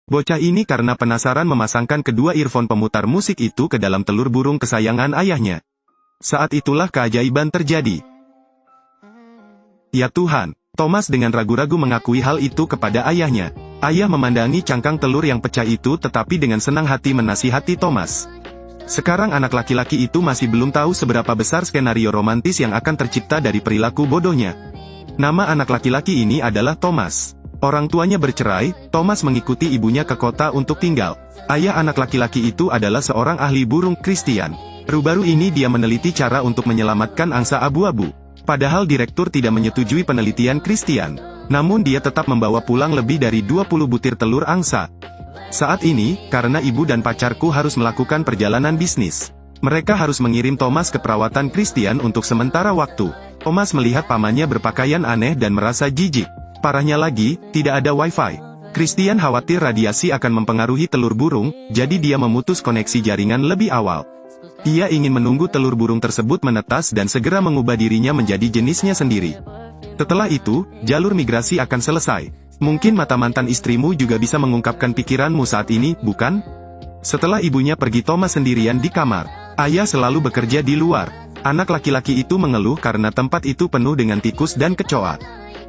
Bocah ini karena penasaran memasangkan kedua earphone pemutar musik itu ke dalam telur burung kesayangan ayahnya. Saat itulah keajaiban terjadi. Ya Tuhan, Thomas dengan ragu-ragu mengakui hal itu kepada ayahnya. Ayah memandangi cangkang telur yang pecah itu tetapi dengan senang hati menasihati Thomas. Sekarang anak laki-laki itu masih belum tahu seberapa besar skenario romantis yang akan tercipta dari perilaku bodohnya. Nama anak laki-laki ini adalah Thomas. Orang tuanya bercerai, Thomas mengikuti ibunya ke kota untuk tinggal. Ayah anak laki-laki itu adalah seorang ahli burung Kristian. Baru-baru ini dia meneliti cara untuk menyelamatkan angsa abu-abu. Padahal direktur tidak menyetujui penelitian Kristian. Namun dia tetap membawa pulang lebih dari 20 butir telur angsa. Saat ini, karena ibu dan pacarku harus melakukan perjalanan bisnis, mereka harus mengirim Thomas ke perawatan Kristian untuk sementara waktu. Thomas melihat pamannya berpakaian aneh dan merasa jijik. Parahnya lagi, tidak ada wifi. Kristian khawatir radiasi akan mempengaruhi telur burung, jadi dia memutus koneksi jaringan lebih awal. Ia ingin menunggu telur burung tersebut menetas dan segera mengubah dirinya menjadi jenisnya sendiri. Setelah itu, jalur migrasi akan selesai. Mungkin mata mantan istrimu juga bisa mengungkapkan pikiranmu saat ini, bukan? Setelah ibunya pergi, Thomas sendirian di kamar. Ayah selalu bekerja di luar. Anak laki-laki itu mengeluh karena tempat itu penuh dengan tikus dan kecoa.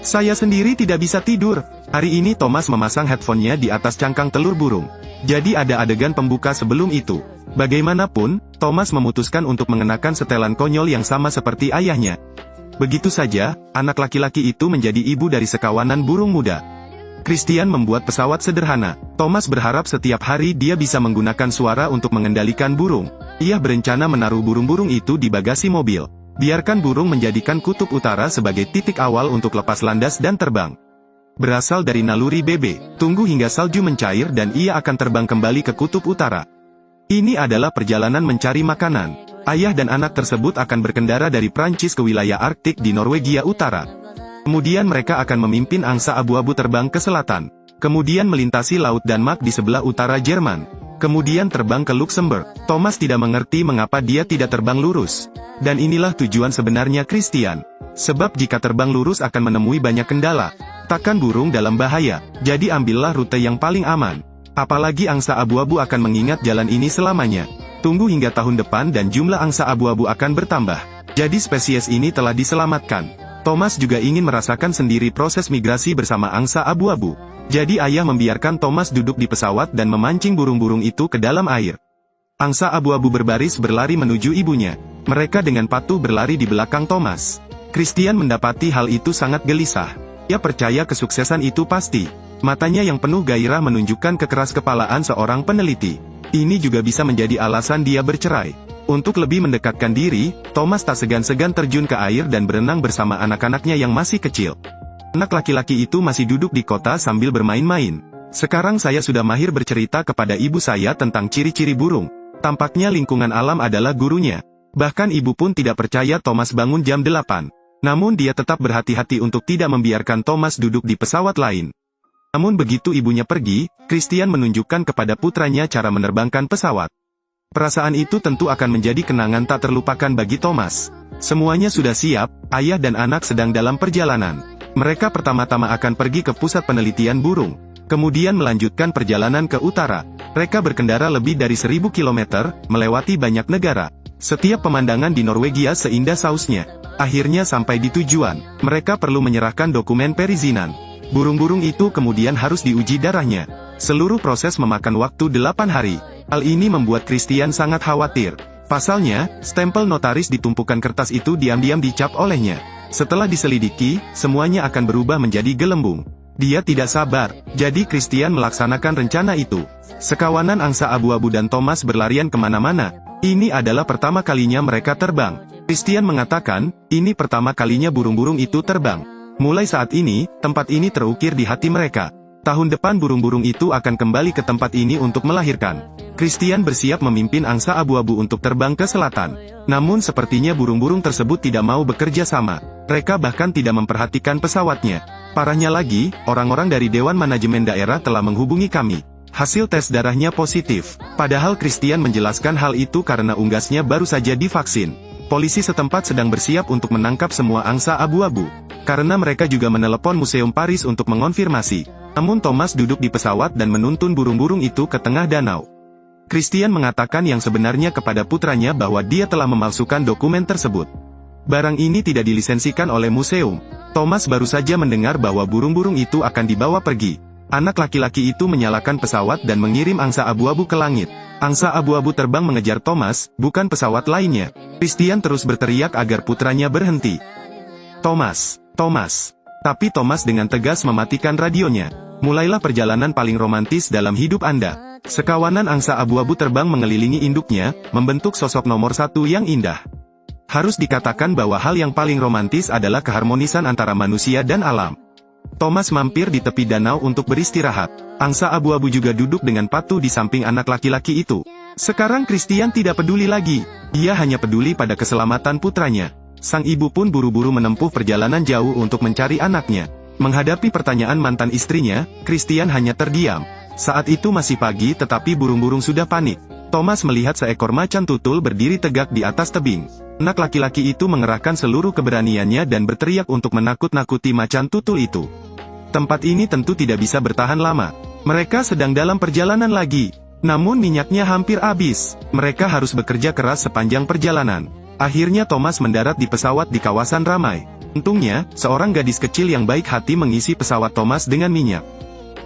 Saya sendiri tidak bisa tidur. Hari ini Thomas memasang headphone-nya di atas cangkang telur burung. Jadi ada adegan pembuka sebelum itu. Bagaimanapun, Thomas memutuskan untuk mengenakan setelan konyol yang sama seperti ayahnya. Begitu saja, anak laki-laki itu menjadi ibu dari sekawanan burung muda. Kristian membuat pesawat sederhana. Thomas berharap setiap hari dia bisa menggunakan suara untuk mengendalikan burung. Ia berencana menaruh burung-burung itu di bagasi mobil. Biarkan burung menjadikan kutub utara sebagai titik awal untuk lepas landas dan terbang. Berasal dari naluri BB, tunggu hingga salju mencair dan ia akan terbang kembali ke kutub utara. Ini adalah perjalanan mencari makanan. Ayah dan anak tersebut akan berkendara dari Prancis ke wilayah Arktik di Norwegia Utara. Kemudian mereka akan memimpin angsa abu-abu terbang ke selatan. Kemudian melintasi Laut Danmark di sebelah utara Jerman. Kemudian terbang ke Luxembourg. Thomas tidak mengerti mengapa dia tidak terbang lurus. Dan inilah tujuan sebenarnya Kristian. Sebab jika terbang lurus akan menemui banyak kendala. Takkan burung dalam bahaya. Jadi ambillah rute yang paling aman. Apalagi angsa abu-abu akan mengingat jalan ini selamanya. Tunggu hingga tahun depan dan jumlah angsa abu-abu akan bertambah. Jadi spesies ini telah diselamatkan. Thomas juga ingin merasakan sendiri proses migrasi bersama angsa abu-abu. Jadi ayah membiarkan Thomas duduk di pesawat dan memancing burung-burung itu ke dalam air. Angsa abu-abu berbaris berlari menuju ibunya. Mereka dengan patuh berlari di belakang Thomas. Kristian mendapati hal itu sangat gelisah. Ia percaya kesuksesan itu pasti. Matanya yang penuh gairah menunjukkan kekeraskepalaan seorang peneliti. Ini juga bisa menjadi alasan dia bercerai. Untuk lebih mendekatkan diri, Thomas tak segan-segan terjun ke air dan berenang bersama anak-anaknya yang masih kecil. Anak laki-laki itu masih duduk di kota sambil bermain-main. Sekarang saya sudah mahir bercerita kepada ibu saya tentang ciri-ciri burung. Tampaknya lingkungan alam adalah gurunya. Bahkan ibu pun tidak percaya Thomas bangun jam 8. Namun dia tetap berhati-hati untuk tidak membiarkan Thomas duduk di pesawat lain. Namun begitu ibunya pergi, Kristian menunjukkan kepada putranya cara menerbangkan pesawat. Perasaan itu tentu akan menjadi kenangan tak terlupakan bagi Thomas. Semuanya sudah siap, ayah dan anak sedang dalam perjalanan. Mereka pertama-tama akan pergi ke pusat penelitian burung. Kemudian melanjutkan perjalanan ke utara. Mereka berkendara lebih dari 1000 km, melewati banyak negara. Setiap pemandangan di Norwegia seindah sausnya. Akhirnya sampai di tujuan. Mereka perlu menyerahkan dokumen perizinan. Burung-burung itu kemudian harus diuji darahnya. Seluruh proses memakan waktu 8 hari. Hal ini membuat Kristian sangat khawatir. Pasalnya, stempel notaris di tumpukan kertas itu diam-diam dicap olehnya. Setelah diselidiki, semuanya akan berubah menjadi gelembung. Dia tidak sabar, jadi Kristian melaksanakan rencana itu. Sekawanan angsa abu-abu dan Thomas berlarian kemana-mana. Ini adalah pertama kalinya mereka terbang. Kristian mengatakan, ini pertama kalinya burung-burung itu terbang. Mulai saat ini, tempat ini terukir di hati mereka. Tahun depan burung-burung itu akan kembali ke tempat ini untuk melahirkan. Kristian bersiap memimpin angsa abu-abu untuk terbang ke selatan. Namun sepertinya burung-burung tersebut tidak mau bekerja sama. Mereka bahkan tidak memperhatikan pesawatnya. Parahnya lagi, orang-orang dari Dewan Manajemen Daerah telah menghubungi kami. Hasil tes darahnya positif. Padahal Kristian menjelaskan hal itu karena unggasnya baru saja divaksin. Polisi setempat sedang bersiap untuk menangkap semua angsa abu-abu. Karena mereka juga menelepon Museum Paris untuk mengonfirmasi. Namun Thomas duduk di pesawat dan menuntun burung-burung itu ke tengah danau. Christian mengatakan yang sebenarnya kepada putranya bahwa dia telah memalsukan dokumen tersebut. Barang ini tidak dilisensikan oleh museum. Thomas baru saja mendengar bahwa burung-burung itu akan dibawa pergi. Anak laki-laki itu menyalakan pesawat dan mengirim angsa abu-abu ke langit. Angsa abu-abu terbang mengejar Thomas, bukan pesawat lainnya. Christian terus berteriak agar putranya berhenti. Thomas, Thomas. Tapi Thomas dengan tegas mematikan radionya. Mulailah perjalanan paling romantis dalam hidup Anda. Sekawanan angsa abu-abu terbang mengelilingi induknya, membentuk sosok nomor satu yang indah. Harus dikatakan bahwa hal yang paling romantis adalah keharmonisan antara manusia dan alam. Thomas mampir di tepi danau untuk beristirahat. Angsa abu-abu juga duduk dengan patuh di samping anak laki-laki itu. Sekarang Christian tidak peduli lagi. Dia hanya peduli pada keselamatan putranya. Sang ibu pun buru-buru menempuh perjalanan jauh untuk mencari anaknya. Menghadapi pertanyaan mantan istrinya, Christian hanya terdiam. Saat itu masih pagi tetapi burung-burung sudah panik. Thomas melihat seekor macan tutul berdiri tegak di atas tebing. Anak laki-laki itu mengerahkan seluruh keberaniannya dan berteriak untuk menakut-nakuti macan tutul itu. Tempat ini tentu tidak bisa bertahan lama. Mereka sedang dalam perjalanan lagi. Namun minyaknya hampir habis. Mereka harus bekerja keras sepanjang perjalanan. Akhirnya Thomas mendarat di pesawat di kawasan ramai. Untungnya, seorang gadis kecil yang baik hati mengisi pesawat Thomas dengan minyak.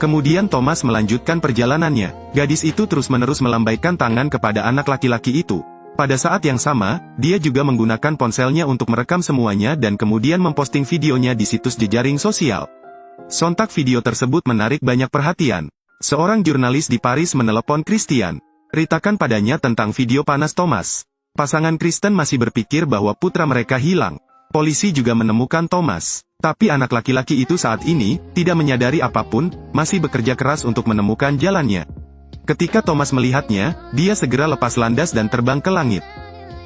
Kemudian Thomas melanjutkan perjalanannya. Gadis itu terus-menerus melambaikan tangan kepada anak laki-laki itu. Pada saat yang sama, dia juga menggunakan ponselnya untuk merekam semuanya dan kemudian memposting videonya di situs jejaring sosial. Sontak video tersebut menarik banyak perhatian. Seorang jurnalis di Paris menelepon Christian. Ceritakan padanya tentang video panas Thomas. Pasangan Kristen masih berpikir bahwa putra mereka hilang. Polisi juga menemukan Thomas. Tapi anak laki-laki itu saat ini, tidak menyadari apapun, masih bekerja keras untuk menemukan jalannya. Ketika Thomas melihatnya, dia segera lepas landas dan terbang ke langit.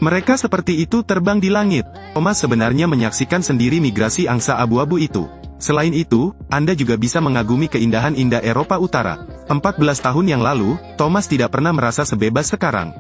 Mereka seperti itu terbang di langit. Thomas sebenarnya menyaksikan sendiri migrasi angsa abu-abu itu. Selain itu, Anda juga bisa mengagumi keindahan indah Eropa Utara. 14 tahun yang lalu, Thomas tidak pernah merasa sebebas sekarang.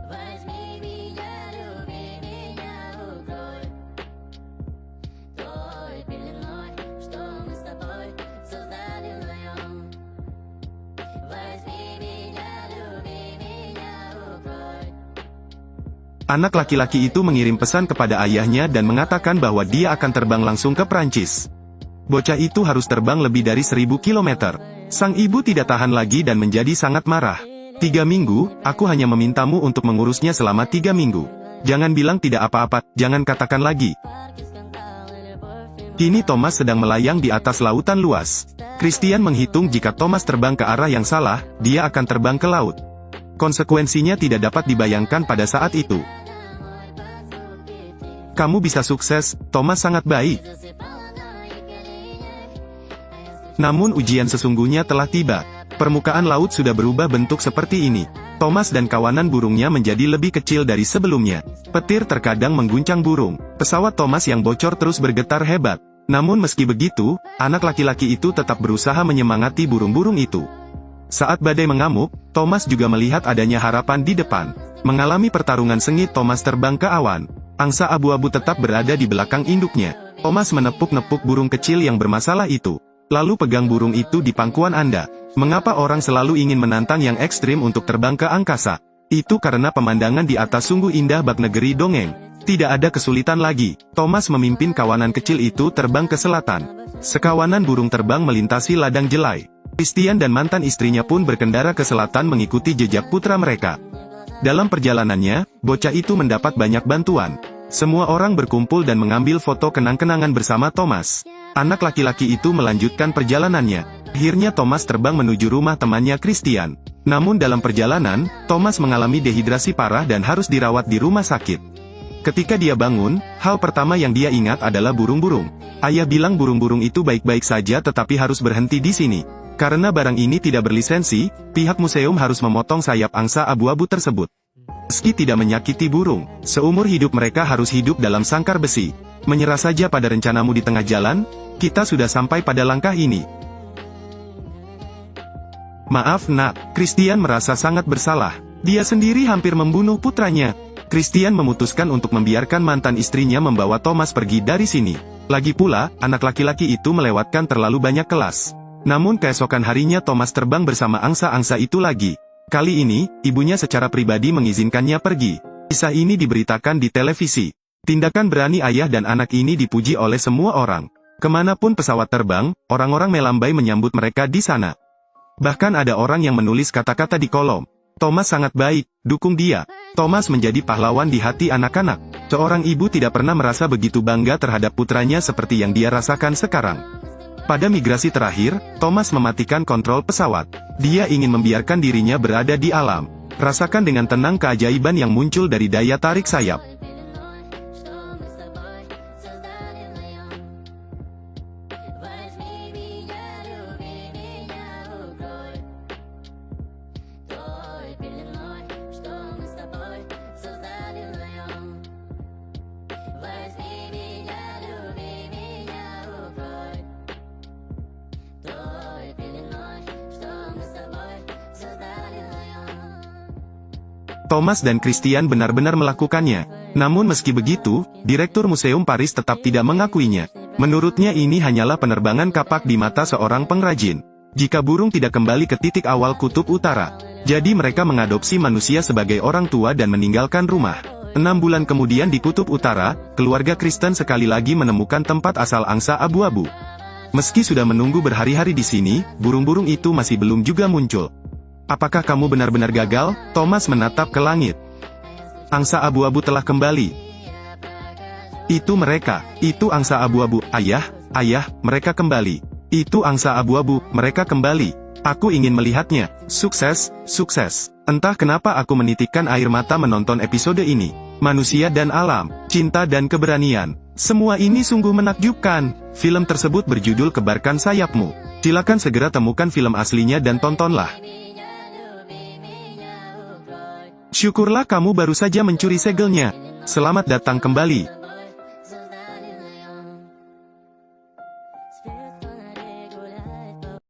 Anak laki-laki itu mengirim pesan kepada ayahnya dan mengatakan bahwa dia akan terbang langsung ke Prancis. Bocah itu harus terbang lebih dari 1000 km. Sang ibu tidak tahan lagi dan menjadi sangat marah. 3 minggu, aku hanya memintamu untuk mengurusnya selama 3 minggu. Jangan bilang tidak apa-apa, jangan katakan lagi. Kini Thomas sedang melayang di atas lautan luas. Christian menghitung jika Thomas terbang ke arah yang salah, dia akan terbang ke laut. Konsekuensinya tidak dapat dibayangkan pada saat itu. Kamu bisa sukses, Thomas sangat baik. Namun ujian sesungguhnya telah tiba. Permukaan laut sudah berubah bentuk seperti ini. Thomas dan kawanan burungnya menjadi lebih kecil dari sebelumnya. Petir terkadang mengguncang burung. Pesawat Thomas yang bocor terus bergetar hebat. Namun meski begitu, anak laki-laki itu tetap berusaha menyemangati burung-burung itu. Saat badai mengamuk, Thomas juga melihat adanya harapan di depan. Mengalami pertarungan sengit, Thomas terbang ke awan. Angsa abu-abu tetap berada di belakang induknya. Thomas menepuk-nepuk burung kecil yang bermasalah itu. Lalu pegang burung itu di pangkuan Anda. Mengapa orang selalu ingin menantang yang ekstrim untuk terbang ke angkasa? Itu karena pemandangan di atas sungguh indah bak negeri dongeng. Tidak ada kesulitan lagi. Thomas memimpin kawanan kecil itu terbang ke selatan. Sekawanan burung terbang melintasi ladang jelai. Christian dan mantan istrinya pun berkendara ke selatan mengikuti jejak putra mereka. Dalam perjalanannya, bocah itu mendapat banyak bantuan. Semua orang berkumpul dan mengambil foto kenang-kenangan bersama Thomas. Anak laki-laki itu melanjutkan perjalanannya. Akhirnya Thomas terbang menuju rumah temannya Christian. Namun dalam perjalanan, Thomas mengalami dehidrasi parah dan harus dirawat di rumah sakit. Ketika dia bangun, hal pertama yang dia ingat adalah burung-burung. Ayah bilang burung-burung itu baik-baik saja tetapi harus berhenti di sini. Karena barang ini tidak berlisensi, pihak museum harus memotong sayap angsa abu-abu tersebut. Meski tidak menyakiti burung, seumur hidup mereka harus hidup dalam sangkar besi. Menyerah saja pada rencanamu di tengah jalan, kita sudah sampai pada langkah ini. Maaf nak, Christian merasa sangat bersalah. Dia sendiri hampir membunuh putranya. Christian memutuskan untuk membiarkan mantan istrinya membawa Thomas pergi dari sini. Lagi pula, anak laki-laki itu melewatkan terlalu banyak kelas. Namun keesokan harinya Thomas terbang bersama angsa-angsa itu lagi. Kali ini, ibunya secara pribadi mengizinkannya pergi. Kisah ini diberitakan di televisi. Tindakan berani ayah dan anak ini dipuji oleh semua orang. Kemanapun pesawat terbang, orang-orang melambai menyambut mereka di sana. Bahkan ada orang yang menulis kata-kata di kolom. Thomas sangat baik, dukung dia. Thomas menjadi pahlawan di hati anak-anak. Seorang ibu tidak pernah merasa begitu bangga terhadap putranya seperti yang dia rasakan sekarang. Pada migrasi terakhir, Thomas mematikan kontrol pesawat. Dia ingin membiarkan dirinya berada di alam. Rasakan dengan tenang keajaiban yang muncul dari daya tarik sayap. Thomas dan Christian benar-benar melakukannya. Namun meski begitu, Direktur Museum Paris tetap tidak mengakuinya. Menurutnya ini hanyalah penerbangan kapak di mata seorang pengrajin. Jika burung tidak kembali ke titik awal kutub utara, jadi mereka mengadopsi manusia sebagai orang tua dan meninggalkan rumah. 6 bulan kemudian di kutub utara, keluarga Kristen sekali lagi menemukan tempat asal angsa abu-abu. Meski sudah menunggu berhari-hari di sini, burung-burung itu masih belum juga muncul. Apakah kamu benar-benar gagal? Thomas menatap ke langit. Angsa abu-abu telah kembali. Itu mereka. Itu angsa abu-abu. Ayah, mereka kembali. Itu angsa abu-abu, mereka kembali. Aku ingin melihatnya. Sukses, sukses. Entah kenapa aku menitikkan air mata menonton episode ini. Manusia dan alam, cinta dan keberanian. Semua ini sungguh menakjubkan. Film tersebut berjudul Kebarkan Sayapmu. Silakan segera temukan film aslinya dan tontonlah. Syukurlah kamu baru saja mencuri segelnya. Selamat datang kembali.